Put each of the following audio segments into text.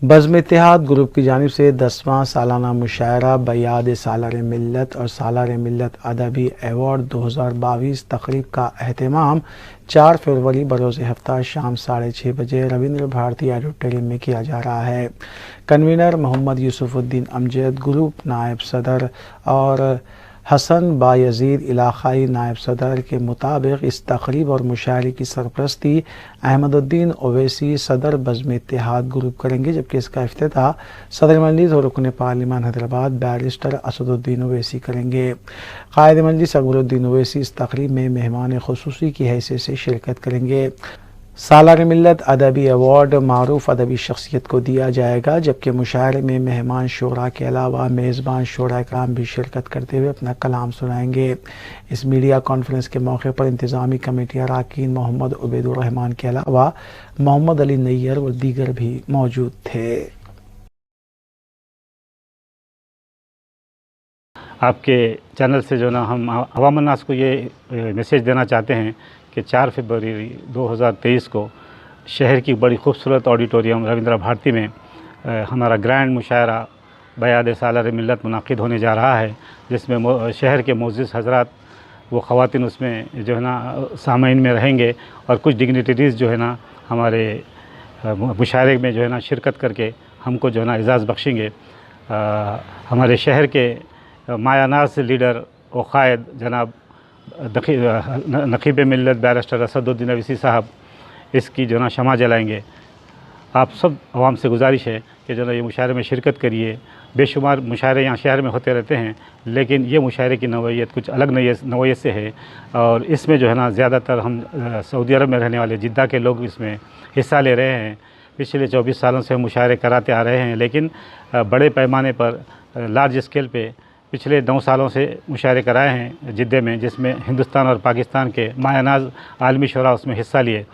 बज़्म-ए-इत्तेहाद group की जानिब से 10वां सालाना मुशायरा बयाद सालार मिल्लत और सालार मिल्लत अदबी एवॉर्ड 2022 तकरीब का एहतमाम 4 फरवरी बरोज़ हफ्ता शाम 6:30 बजे रवींद्र भारती ऑडिटोरियम में किया जा रहा है। कन्वीनर मोहम्मद यूसुफुद्दीन अमजद, ग्रुप नायब सदर और हसन बायजीद इलाक़ाई नायब सदर के मुताबिक इस तकरीब और मुशायरे की सरपरस्ती अहमदुद्दीन ओवैसी सदर बज़्म-ए-इत्तेहाद ग्रुप करेंगे, जबकि इसका इफ्तिताह सदर मजलिस और रुकन पार्लिमान हैदराबाद बैरिस्टर असदुद्दीन ओवैसी करेंगे। कायद मजलिस अकबरुद्दीन ओवैसी इस तकरीब में मेहमान खुसूसी की हैसियत से शिरकत करेंगे। सालार मिल्लत अदबी अवार्ड मारूफ अदबी शख्सियत को दिया जाएगा, जबकि मुशायरे में मेहमान शोरा के अलावा मेज़बान शोरा कराम भी शिरकत करते हुए अपना कलाम सुनाएंगे। इस मीडिया कॉन्फ्रेंस के मौके पर इंतज़ामी कमेटी अरकान मोहम्मद उबैदुर रहमान के अलावा मोहम्मद अली नैयर व दीगर भी मौजूद थे। आपके चैनल से जो ना हम अवाम अन्नास को ये मैसेज देना चाहते हैं कि 4 फरवरी 2023 को शहर की बड़ी खूबसूरत ऑडिटोरियम रवींद्र भारती में हमारा ग्रैंड मुशायरा बयाद सालार मिल्लत मुनाकिद होने जा रहा है, जिसमें शहर के मोअज़्ज़िज़ हज़रात वो ख़वातीन उसमें जो है ना सामीन में रहेंगे और कुछ डिग्निटरीज़ जो है ना हमारे मुशायरे में जो है ना शिरकत करके हमको जो है ना एज़ाज़ बख्शेंगे। हमारे शहर के मायानाज़ लीडर व क़ायद जनाब नक़ीब मिल्लत बैरिस्टर असदुद्दीन ओवैसी साहब इसकी जो ना शमा जलाएंगे। आप सब आवाम से गुजारिश है कि जो ना ये मुशायरे में शिरकत करिए। बेशुमार मुशायरे यहाँ शहर में होते रहते हैं, लेकिन ये मुशायरे की नौइयत कुछ अलग नौइयत से है और इसमें जो है ना ज़्यादातर हम सऊदी अरब में रहने वाले जिद्दा के लोग इसमें हिस्सा ले रहे हैं। पिछले 24 सालों से हम मुशायरे कराते आ रहे हैं, लेकिन बड़े पैमाने पर लार्ज स्केल पे पिछले 9 सालों से मुशायरे कराए हैं जिद्दे में, जिसमें हिंदुस्तान और पाकिस्तान के मायानाज़ आलमी शोरा उसमें हिस्सा लिए।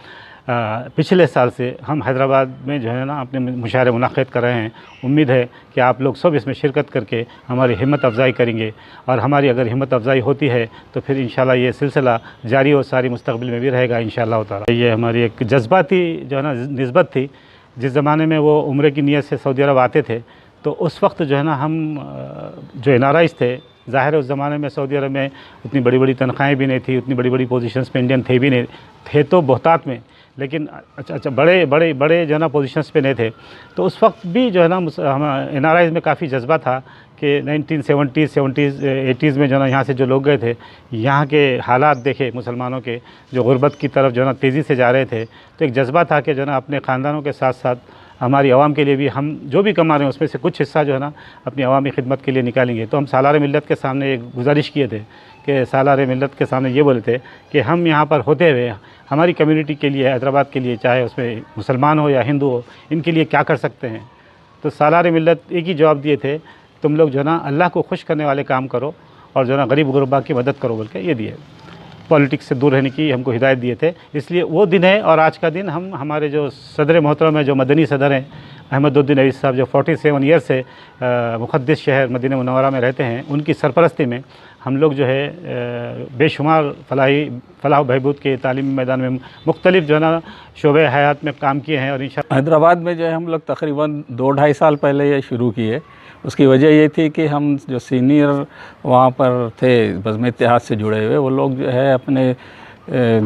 पिछले साल से हम हैदराबाद में जो है ना अपने मुशायरे मुनाक़िद कर रहे हैं। उम्मीद है कि आप लोग सब इसमें शिरकत करके हमारी हिम्मत अफ़ज़ाई करेंगे और हमारी अगर हिम्मत अफ़ज़ाई होती है तो फिर इंशाल्लाह ये सिलसिला जारी और सारी मुस्तक़बिल में भी रहेगा इंशाअल्लाह ताला। ये हमारी एक जज्बाती जो है ना निस्बत थी। जिस ज़माने में वो उम्रे की नीयत से सऊदी अरब आते थे तो उस वक्त जो है ना हम जो एनआरआईज़ थे, ज़ाहिर है उस ज़माने में सऊदी अरब में उतनी बड़ी बड़ी तनख्वाहें भी नहीं थी, उतनी बड़ी बड़ी पोजीशंस पे इंडियन थे भी नहीं, थे तो बहुतात में, लेकिन अच्छा बड़े जो है ना पोजीशंस पे नहीं थे। तो उस वक्त भी जो है ना हम एनआरआईज़ में काफ़ी जज्बा था कि 1970s 70s 80s में जो है ना यहाँ से जो लोग गए थे, यहाँ के हालात देखे मुसलमानों के जो गुर्बत की तरफ जो है ना तेज़ी से जा रहे थे, तो एक जज्बा था कि जो है ना अपने ख़ानदानों के साथ साथ हमारी आवाम के लिए भी हम जो भी कमा रहे हैं उसमें से कुछ हिस्सा जो है ना अपनी आवामी खिदमत के लिए निकालेंगे। तो हम सालार मिल्लत के सामने एक गुजारिश किए थे कि सालार मिल्लत के सामने ये बोले थे कि हम यहाँ पर होते हुए हमारी कम्युनिटी के लिए, हैदराबाद के लिए, चाहे उसमें मुसलमान हो या हिंदू हो, इनके लिए क्या कर सकते हैं। तो सालार मिल्लत एक ही जवाब दिए थे, तुम लोग जो है ना अल्लाह को खुश करने वाले काम करो और जो है ना गरीब गुरबा की मदद करो बोल के ये दिए। पॉलिटिक्स से दूर रहने की हमको हिदायत दिए थे। इसलिए वो दिन है और आज का दिन हम हमारे जो सदर मोहतरम है, जो मदनी सदर हैं अहमदुद्दीन ओवैसी साहब, जो 47 ईयर से मुक़द्दस शहर मदीना मुनव्वरा में रहते हैं, उनकी सरपरस्ती में हम लोग जो है बेशुमार फलाह बहबूद के तालीमी मैदान में मुख्तलिफ जो है ना शोबे हयात में काम किए हैं। और इंशाअल्लाह हैदराबाद में जो है हम लोग तकरीबन 2-2.5 साल पहले ये शुरू किए। उसकी वजह ये थी कि हम जो सीनियर वहाँ पर थे बज़्म-ए-इत्तेहाद से जुड़े हुए, वो लोग जो है अपने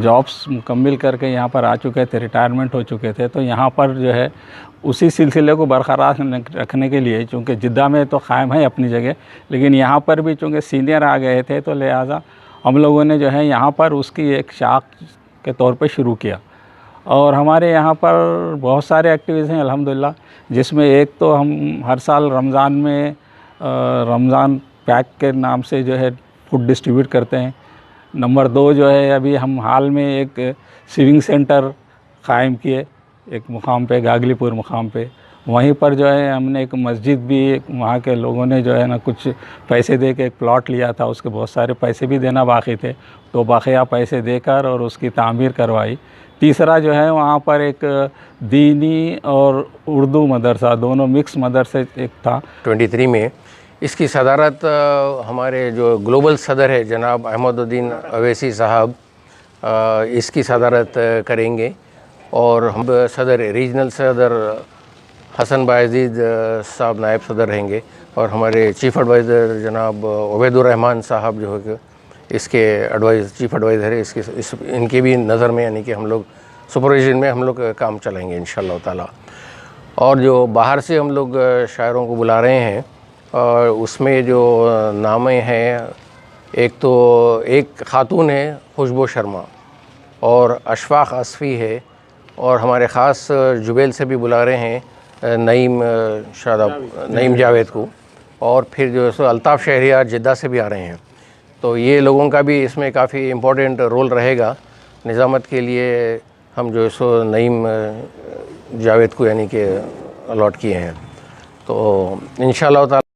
जॉब्स मुकम्मिल करके यहाँ पर आ चुके थे, रिटायरमेंट हो चुके थे। तो यहाँ पर जो है उसी सिलसिले को बरकरार रखने के लिए, चूँकि जिद्दा में तो क़ायम है अपनी जगह, लेकिन यहाँ पर भी चूँकि सीनियर आ गए थे तो लिहाजा हम लोगों ने जो है यहाँ पर उसकी एक शाख के तौर पे शुरू किया। और हमारे यहाँ पर बहुत सारे एक्टिविटीज़ हैं अल्हम्दुलिल्लाह, जिसमें एक तो हम हर साल रमज़ान में रमज़ान पैक के नाम से जो है फूड डिस्ट्रीब्यूट करते हैं। नंबर 2 जो है अभी हम हाल में एक स्विमिंग सेंटर क़ायम किए एक मुकाम पे, गागलीपुर मुकाम पे। वहीं पर जो है हमने एक मस्जिद भी, वहाँ के लोगों ने जो है ना कुछ पैसे दे के एक प्लॉट लिया था, उसके बहुत सारे पैसे भी देना बाकी थे, तो बाकिया पैसे देकर और उसकी तामीर करवाई। तीसरा जो है वहाँ पर एक दीनी और उर्दू मदरसा, दोनों मिक्स मदरसे एक था 23 में। इसकी सदारत हमारे जो ग्लोबल सदर है जनाब अहमदुद्दीन ओवैसी साहब इसकी सदारत करेंगे और हम सदर रीजनल सदर हसन बायजीद साहब नायब सदर रहेंगे और हमारे चीफ़ एडवाइज़र जनाब उबैदुर रहमान साहब जो है कि इसके चीफ़ एडवाइज़र है इनके भी नज़र में यानी कि हम लोग सुपरविजन में हम लोग काम चलाएँगे इंशाअल्लाह ताला। और जो बाहर से हम लोग शायरों को बुला रहे हैं और उसमें जो नाम हैं, एक ख़ातून है खुशबू शर्मा और अशफाक असफ़ी है, और हमारे ख़ास जुबैल से भी बुला रहे हैं नईम जावेद को, और फिर जो है सो अल्ताफ़ शहरियार जिद्दा से भी आ रहे हैं। तो ये लोगों का भी इसमें काफ़ी इम्पोर्टेंट रोल रहेगा। निज़ामत के लिए हम जो है सो नईम जावेद को यानी कि अलॉट किए हैं। तो इंशाअल्लाह ताला